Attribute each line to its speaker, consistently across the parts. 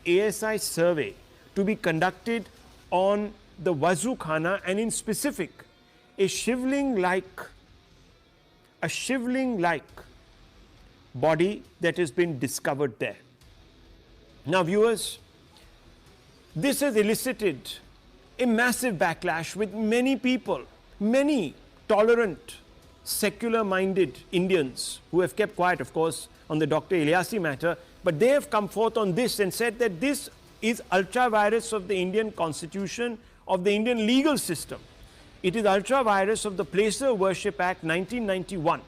Speaker 1: ASI survey to be conducted on the Wazu Khana, and in specific, a shivling-like body that has been discovered there. Now, viewers, this has elicited a massive backlash with many people, many tolerant, secular-minded Indians who have kept quiet, of course, on the Dr. Ilyasi matter, but they have come forth on this and said that this is ultra-virus of the Indian Constitution, of the Indian legal system. It is ultra-virus of the Places of Worship Act 1991.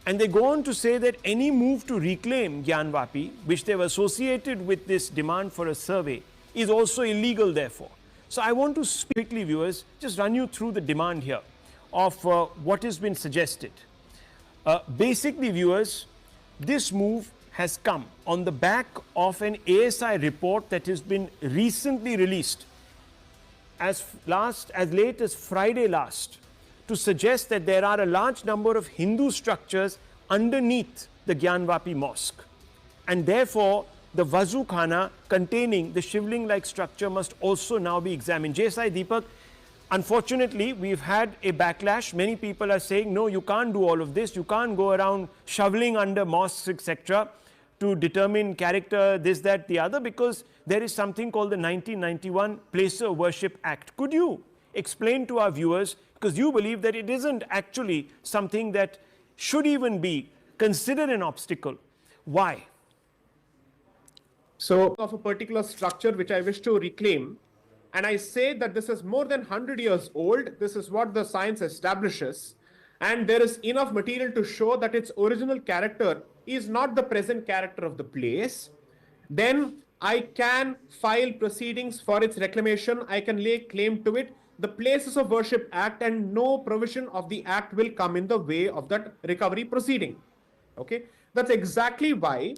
Speaker 1: And they go on to say that any move to reclaim Gyanvaapi, which they've associated with this demand for a survey, is also illegal therefore. So I want to quickly, viewers, just run you through the demand here of what has been suggested. Basically, viewers, this move has come on the back of an ASI report that has been recently released as late as Friday last, to suggest that there are a large number of Hindu structures underneath the Gyanvaapi mosque, and therefore the Wazu Khana containing the shivling-like structure must also now be examined. J.S.I. Deepak, unfortunately, we've had a backlash. Many people are saying, no, you can't do all of this. You can't go around shoveling under mosques, etc., to determine character, this, that, the other, because there is something called the 1991 Places of Worship Act. Could you explain to our viewers, because you believe that it isn't actually something that should even be considered an obstacle, why?
Speaker 2: So, of a particular structure which I wish to reclaim, and I say that this is more than 100 years old, this is what the science establishes, and there is enough material to show that its original character is not the present character of the place, then I can file proceedings for its reclamation. I can lay claim to it. The Places of Worship Act and no provision of the Act will come in the way of that recovery proceeding. Okay, that's exactly why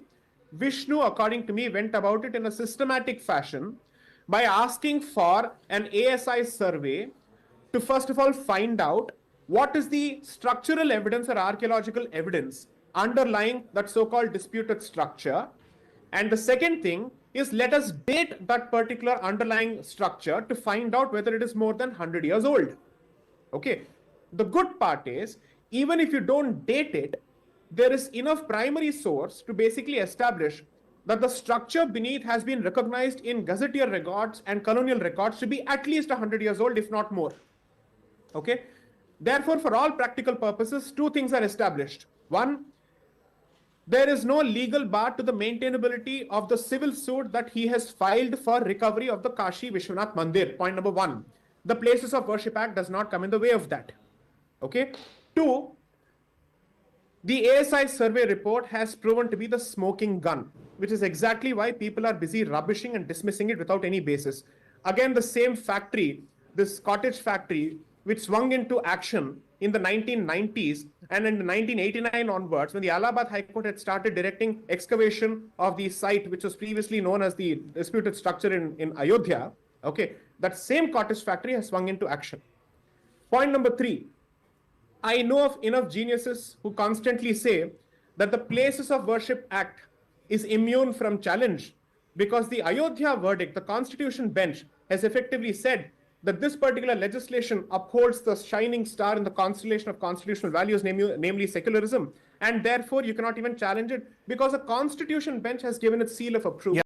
Speaker 2: Vishnu, according to me, went about it in a systematic fashion by asking for an ASI survey to first of all find out what is the structural evidence or archaeological evidence underlying that so-called disputed structure. And the second thing is, let us date that particular underlying structure to find out whether it is more than 100 years old. Okay. The good part is, even if you don't date it, there is enough primary source to basically establish that the structure beneath has been recognized in gazetteer records and colonial records to be at least 100 years old, if not more. Okay. Therefore, for all practical purposes, two things are established. One, there is no legal bar to the maintainability of the civil suit that he has filed for recovery of the Kashi Vishwanath Mandir. Point number one. The Places of Worship Act does not come in the way of that. Okay. Two, the ASI survey report has proven to be the smoking gun, which is exactly why people are busy rubbishing and dismissing it without any basis. Again, the same factory, this cottage factory, which swung into action in the 1990s, and in 1989 onwards, when the Allahabad High Court had started directing excavation of the site, which was previously known as the disputed structure in Ayodhya, okay, that same cottage factory has swung into action. Point number three, I know of enough geniuses who constantly say that the Places of Worship Act is immune from challenge because the Ayodhya verdict, the Constitution bench, has effectively said that this particular legislation upholds the shining star in the constellation of constitutional values, namely secularism, and therefore you cannot even challenge it because a constitution bench has given its seal of approval.